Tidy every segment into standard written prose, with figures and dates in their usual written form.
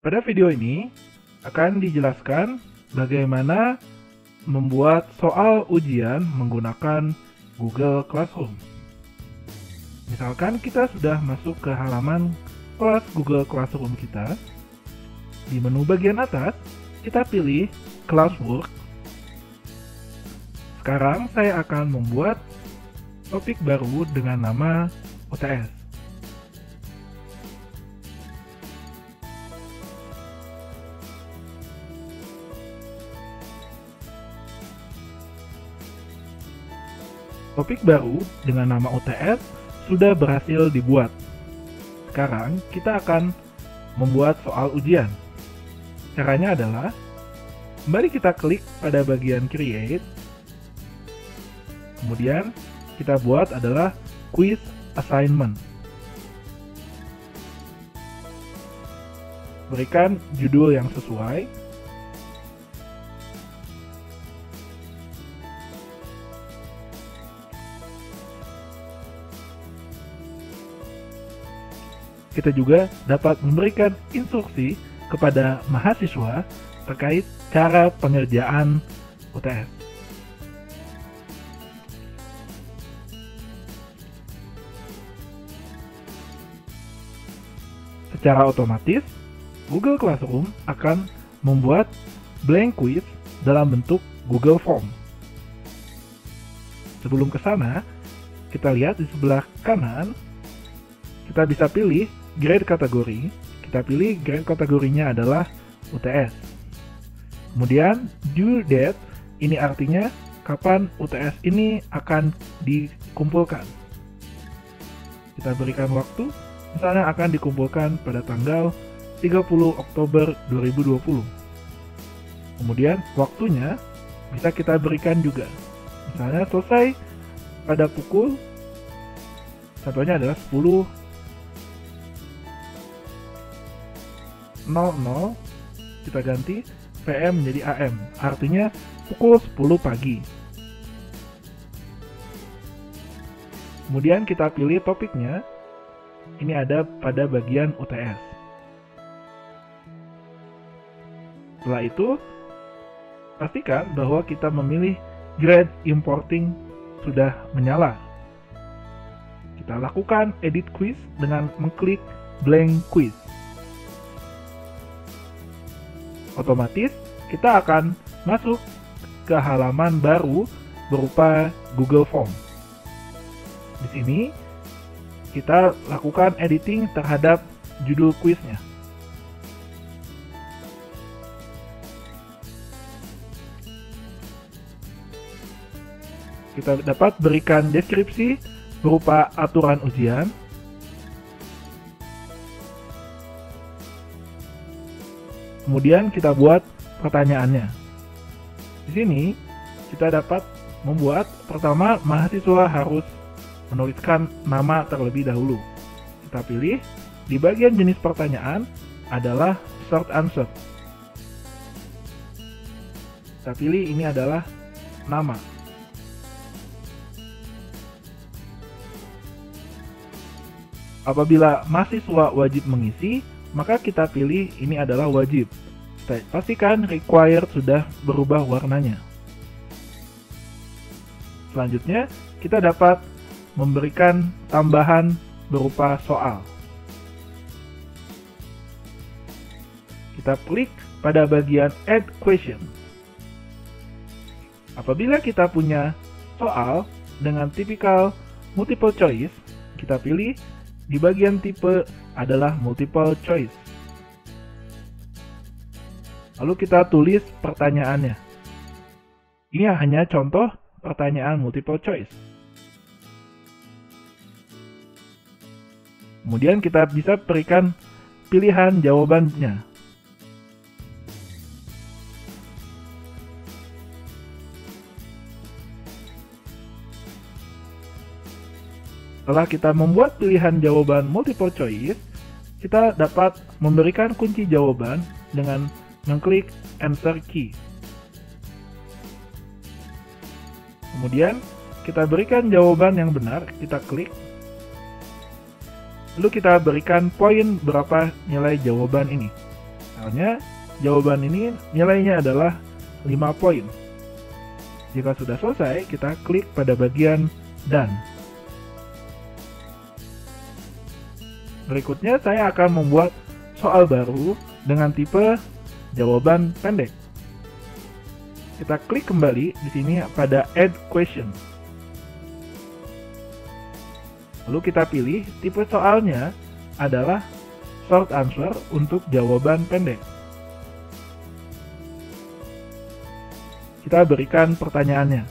Pada video ini akan dijelaskan bagaimana membuat soal ujian menggunakan Google Classroom. Misalkan kita sudah masuk ke halaman kelas Google Classroom kita. Di menu bagian atas, kita pilih Classwork. Sekarang saya akan membuat topik baru dengan nama UTS. Topik baru dengan nama UTS sudah berhasil dibuat. Sekarang kita akan membuat soal ujian. Caranya adalah, mari kita klik pada bagian Create. Kemudian kita buat adalah Quiz Assignment. Berikan judul yang sesuai. Kita juga dapat memberikan instruksi kepada mahasiswa terkait cara pengerjaan UTS. Secara otomatis, Google Classroom akan membuat blank quiz dalam bentuk Google Form. Sebelum ke sana, kita lihat di sebelah kanan, kita bisa pilih grade kategori. Kita pilih grade kategorinya adalah UTS. Kemudian due date, ini artinya kapan UTS ini akan dikumpulkan. Kita berikan waktu, misalnya akan dikumpulkan pada tanggal 30 Oktober 2020. Kemudian waktunya bisa kita berikan juga. Misalnya selesai pada pukul, contohnya adalah 10.00, kita ganti PM menjadi AM, artinya pukul 10 pagi. Kemudian kita pilih topiknya, ini ada pada bagian UTS. Setelah itu, pastikan bahwa kita memilih grade importing sudah menyala. Kita lakukan edit quiz dengan mengklik blank quiz. Otomatis kita akan masuk ke halaman baru berupa Google Form. Di sini kita lakukan editing terhadap judul kuisnya. Kita dapat berikan deskripsi berupa aturan ujian. Kemudian kita buat pertanyaannya. Di sini kita dapat membuat, pertama mahasiswa harus menuliskan nama terlebih dahulu. Kita pilih di bagian jenis pertanyaan adalah short answer. Kita pilih ini adalah nama. Apabila mahasiswa wajib mengisi, maka kita pilih ini adalah wajib. Pastikan required sudah berubah warnanya. Selanjutnya, kita dapat memberikan tambahan berupa soal. Kita klik pada bagian Add Question. Apabila kita punya soal dengan tipikal multiple choice, kita pilih di bagian tipe adalah multiple choice. Lalu kita tulis pertanyaannya. Ini hanya contoh pertanyaan multiple choice. Kemudian kita bisa berikan pilihan jawabannya. Setelah kita membuat pilihan jawaban multiple choice, kita dapat memberikan kunci jawaban dengan mengklik Answer Key. Kemudian kita berikan jawaban yang benar, kita klik. Lalu kita berikan poin berapa nilai jawaban ini. Misalnya, jawaban ini nilainya adalah 5 poin. Jika sudah selesai, kita klik pada bagian Done. Berikutnya, saya akan membuat soal baru dengan tipe jawaban pendek. Kita klik kembali di sini pada Add Question. Lalu kita pilih tipe soalnya adalah Short Answer untuk jawaban pendek. Kita berikan pertanyaannya.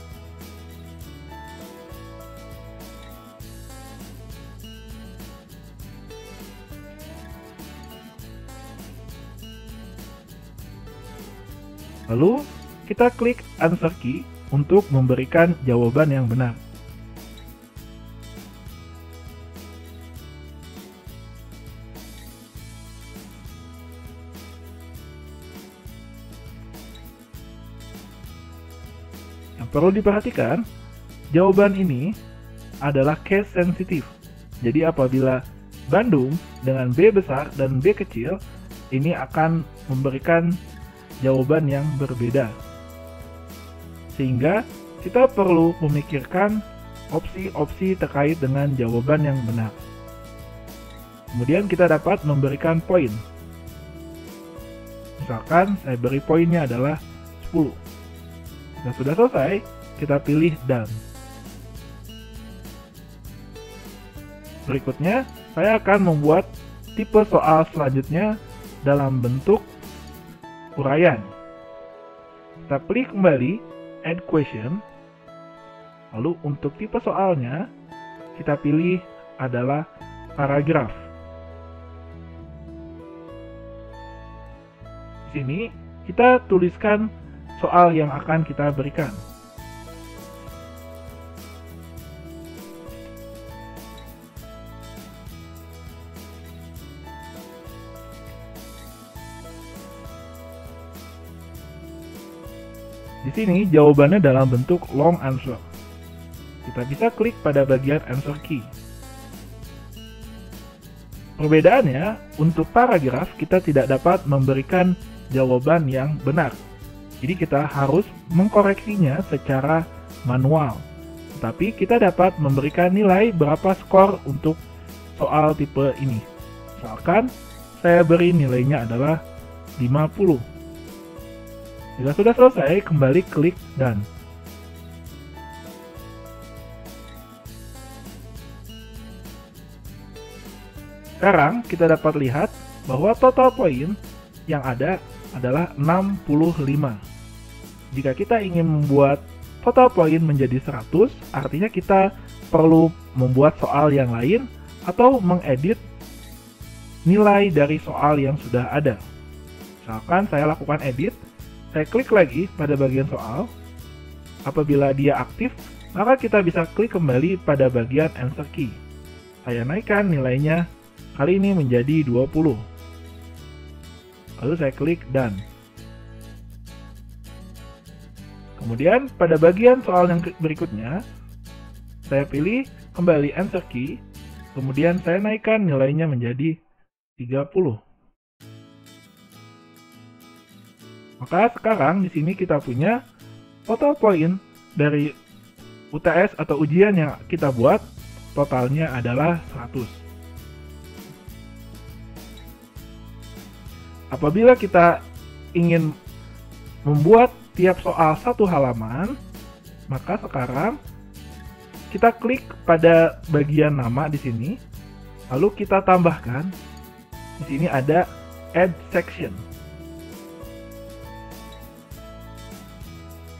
Lalu, kita klik Answer Key untuk memberikan jawaban yang benar. Yang perlu diperhatikan, jawaban ini adalah case sensitif. Jadi apabila Bandung dengan B besar dan B kecil, ini akan memberikan jawaban yang berbeda. Sehingga kita perlu memikirkan opsi-opsi terkait dengan jawaban yang benar. Kemudian kita dapat memberikan poin. Misalkan saya beri poinnya adalah 10. Jika sudah selesai, kita pilih Done. Berikutnya, saya akan membuat tipe soal selanjutnya dalam bentuk uraian. Kita pilih kembali Add Question. Lalu untuk tipe soalnya, kita pilih adalah paragraf. Di sini, kita tuliskan soal yang akan kita berikan. Di sini jawabannya dalam bentuk long answer. Kita bisa klik pada bagian answer key. Perbedaannya, untuk paragraf kita tidak dapat memberikan jawaban yang benar. Jadi kita harus mengkoreksinya secara manual. Tetapi kita dapat memberikan nilai berapa skor untuk soal tipe ini. Misalkan saya beri nilainya adalah 50. Jika sudah selesai, kembali klik Done. Sekarang kita dapat lihat bahwa total poin yang ada adalah 65. Jika kita ingin membuat total poin menjadi 100, artinya kita perlu membuat soal yang lain atau mengedit nilai dari soal yang sudah ada. Misalkan saya lakukan edit, saya klik lagi pada bagian soal. Apabila dia aktif, maka kita bisa klik kembali pada bagian answer key. Saya naikkan nilainya kali ini menjadi 20. Lalu saya klik Done. Kemudian pada bagian soal yang berikutnya, saya pilih kembali answer key, kemudian saya naikkan nilainya menjadi 30. Maka sekarang di sini kita punya total poin dari UTS atau ujian yang kita buat, totalnya adalah 100. Apabila kita ingin membuat tiap soal satu halaman, maka sekarang kita klik pada bagian nama di sini, lalu kita tambahkan di sini ada Add Section.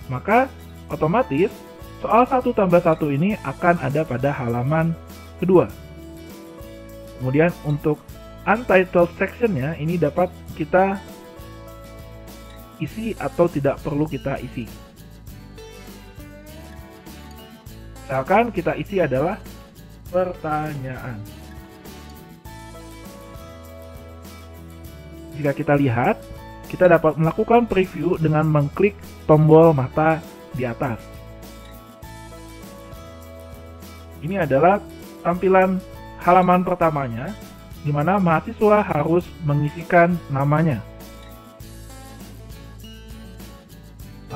Maka otomatis soal 1 tambah 1 ini akan ada pada halaman kedua. Kemudian untuk untitled sectionnya ini dapat kita isi atau tidak perlu kita isi. Misalkan kita isi adalah pertanyaan. Jika kita lihat, kita dapat melakukan preview dengan mengklik tombol mata di atas. Ini adalah tampilan halaman pertamanya, di mana mahasiswa harus mengisikan namanya.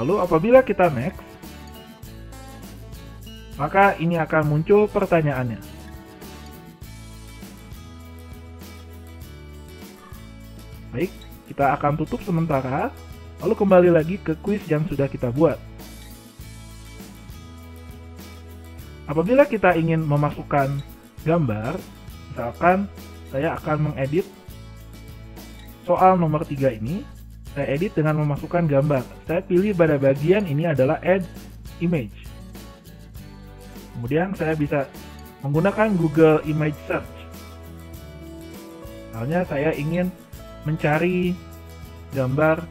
Lalu apabila kita next, maka ini akan muncul pertanyaannya. Baik, kita akan tutup sementara, lalu kembali lagi ke kuis yang sudah kita buat. Apabila kita ingin memasukkan gambar, misalkan saya akan mengedit soal nomor 3 ini, saya edit dengan memasukkan gambar. Saya pilih pada bagian ini adalah Add Image. Kemudian saya bisa menggunakan Google Image Search. Misalnya saya ingin mencari gambar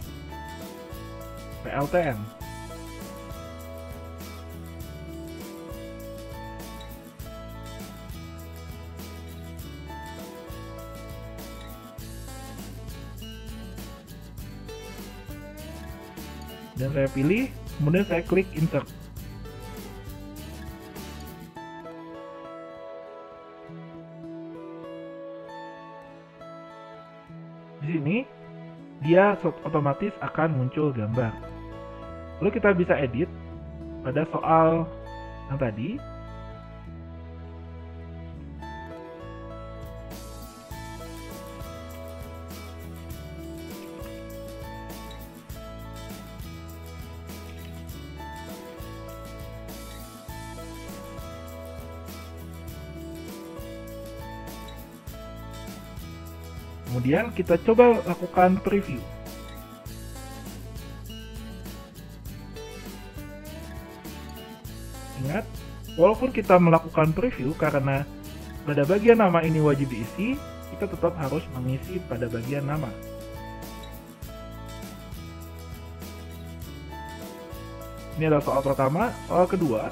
PLTN. Dan saya pilih, kemudian saya klik Insert. Di sini, dia otomatis akan muncul gambar. Lalu kita bisa edit pada soal yang tadi. Kemudian kita coba lakukan preview. Ingat, walaupun kita melakukan preview karena pada bagian nama ini wajib diisi, kita tetap harus mengisi pada bagian nama. Ini adalah soal pertama, soal kedua,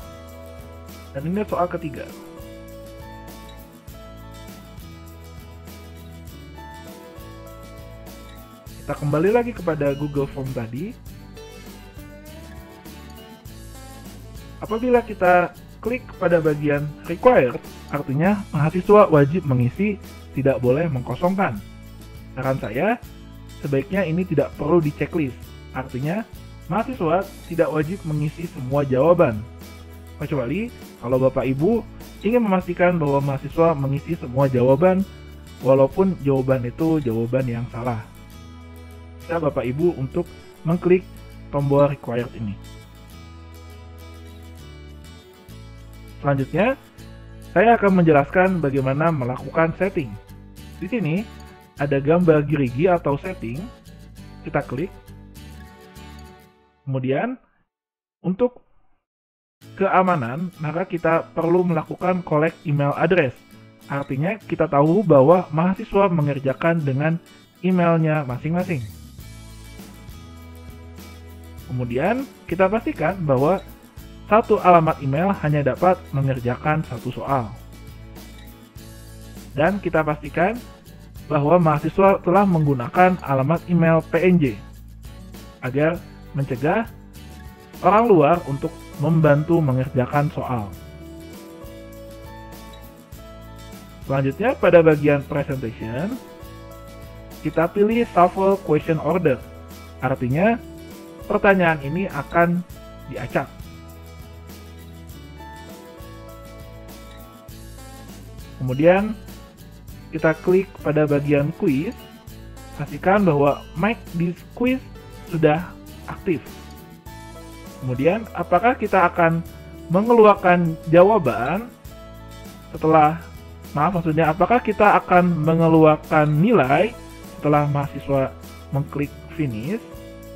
dan ini soal ketiga. Kita kembali lagi kepada Google Form tadi. Apabila kita klik pada bagian Required, artinya mahasiswa wajib mengisi, tidak boleh mengkosongkan. Saran saya, sebaiknya ini tidak perlu di checklist. Artinya, mahasiswa tidak wajib mengisi semua jawaban. Kecuali kalau Bapak Ibu ingin memastikan bahwa mahasiswa mengisi semua jawaban, walaupun jawaban itu jawaban yang salah. Bisa Bapak Ibu untuk mengklik tombol Required ini. Selanjutnya, saya akan menjelaskan bagaimana melakukan setting. Di sini ada gambar gerigi atau setting. Kita klik. Kemudian, untuk keamanan, maka kita perlu melakukan collect email address. Artinya, kita tahu bahwa mahasiswa mengerjakan dengan emailnya masing-masing. Kemudian, kita pastikan bahwa satu alamat email hanya dapat mengerjakan satu soal. Dan kita pastikan bahwa mahasiswa telah menggunakan alamat email PNG agar mencegah orang luar untuk membantu mengerjakan soal. Selanjutnya, pada bagian presentation, kita pilih shuffle question order. Artinya, pertanyaan ini akan diacak. Kemudian, kita klik pada bagian quiz. Pastikan bahwa mic di quiz sudah aktif. Kemudian, apakah kita akan mengeluarkan jawaban apakah kita akan mengeluarkan nilai setelah mahasiswa mengklik finish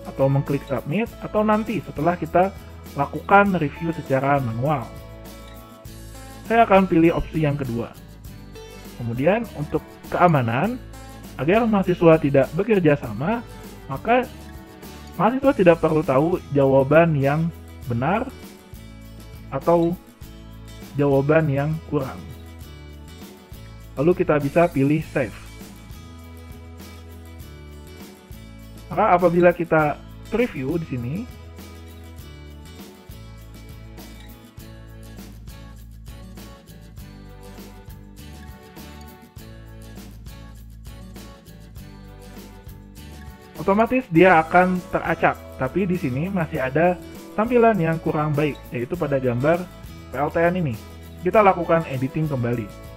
atau mengklik submit, atau nanti setelah kita lakukan review secara manual. Saya akan pilih opsi yang kedua. Kemudian untuk keamanan, agar mahasiswa tidak bekerja sama, maka mahasiswa tidak perlu tahu jawaban yang benar atau jawaban yang kurang. Lalu kita bisa pilih save. Maka apabila kita preview di sini, otomatis dia akan teracak Tapi di sini masih ada tampilan yang kurang baik, yaitu pada gambar PLTN ini. Kita lakukan editing kembali.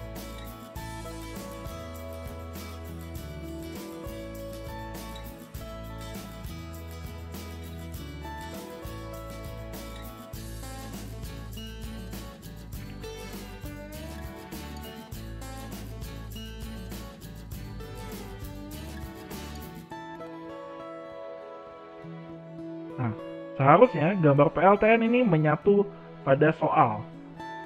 Nah, seharusnya gambar PLTN ini menyatu pada soal,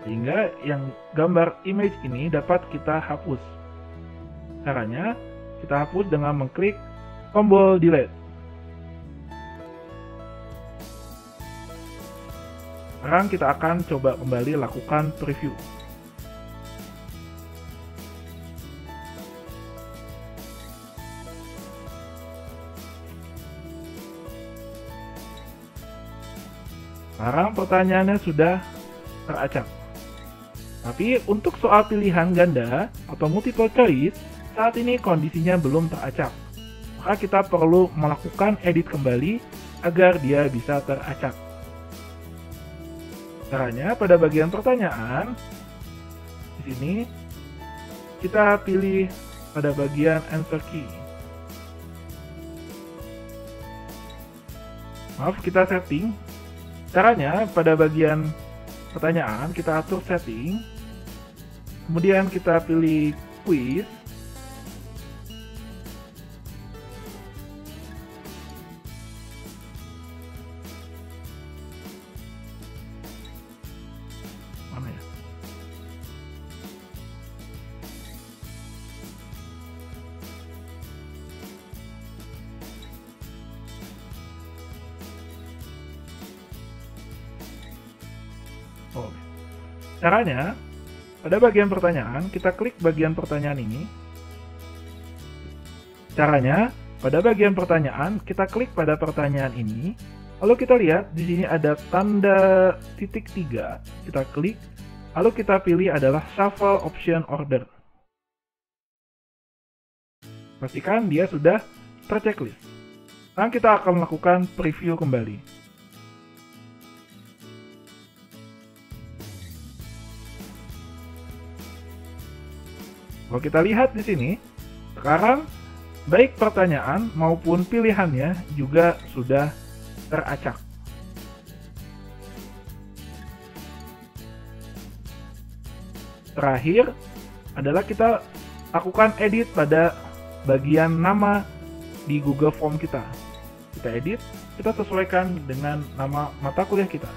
sehingga yang gambar image ini dapat kita hapus. Caranya, kita hapus dengan mengklik tombol delete. Sekarang kita akan coba kembali lakukan preview. Sekarang pertanyaannya sudah teracak. Tapi untuk soal pilihan ganda atau multiple choice, saat ini kondisinya belum teracak. Maka kita perlu melakukan edit kembali agar dia bisa teracak. Caranya pada bagian pertanyaan, di sini kita pilih pada bagian answer key. Maaf, kita setting. Caranya pada bagian pertanyaan kita atur setting, kemudian kita pilih quiz, mana ya? Oh. Caranya, pada bagian pertanyaan, kita klik bagian pertanyaan ini. Caranya, pada bagian pertanyaan, kita klik pada pertanyaan ini. Lalu kita lihat, di sini ada tanda titik 3. Kita klik, lalu kita pilih adalah Shuffle Option Order. Pastikan dia sudah terchecklist. Sekarang kita akan melakukan preview kembali. Kalau kita lihat di sini, sekarang baik pertanyaan maupun pilihannya juga sudah teracak. Terakhir adalah kita lakukan edit pada bagian nama di Google Form kita. Kita edit, kita sesuaikan dengan nama mata kuliah kita.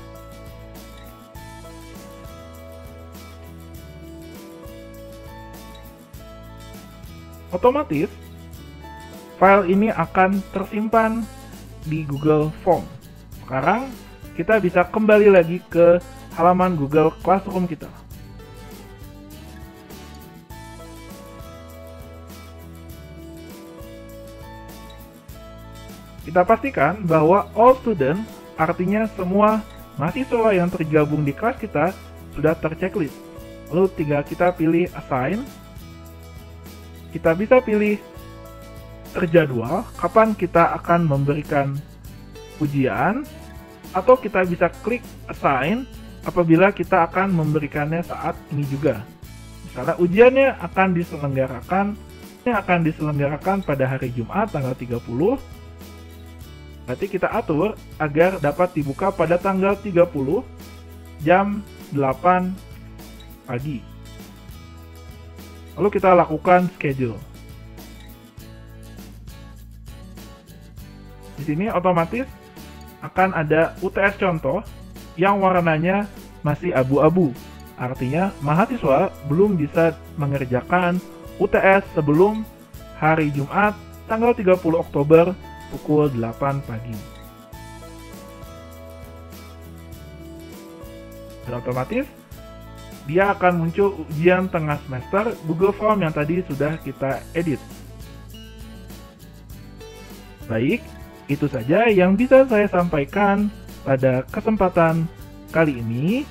Otomatis, file ini akan tersimpan di Google Form. Sekarang, kita bisa kembali lagi ke halaman Google Classroom kita. Kita pastikan bahwa all student, artinya semua mahasiswa yang tergabung di kelas kita, sudah terchecklist. Lalu tinggal kita pilih assign. Kita bisa pilih terjadwal kapan kita akan memberikan ujian, atau kita bisa klik assign apabila kita akan memberikannya saat ini juga. Misalnya ujiannya akan diselenggarakan pada hari Jumat tanggal 30. Berarti kita atur agar dapat dibuka pada tanggal 30 jam 8 pagi. Lalu kita lakukan schedule. Di sini otomatis akan ada UTS contoh yang warnanya masih abu-abu. Artinya mahasiswa belum bisa mengerjakan UTS sebelum hari Jumat tanggal 30 Oktober pukul 8 pagi. Dan otomatis dia akan muncul ujian tengah semester Google Form yang tadi sudah kita edit. Baik, itu saja yang bisa saya sampaikan pada kesempatan kali ini.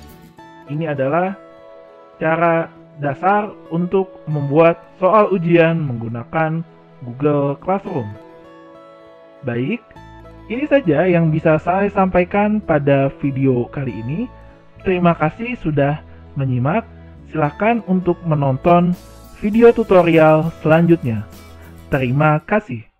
Ini adalah cara dasar untuk membuat soal ujian menggunakan Google Classroom. Baik, Ini saja yang bisa saya sampaikan pada video kali ini. Terima kasih sudah menyimak. Silakan untuk menonton video tutorial selanjutnya. Terima kasih.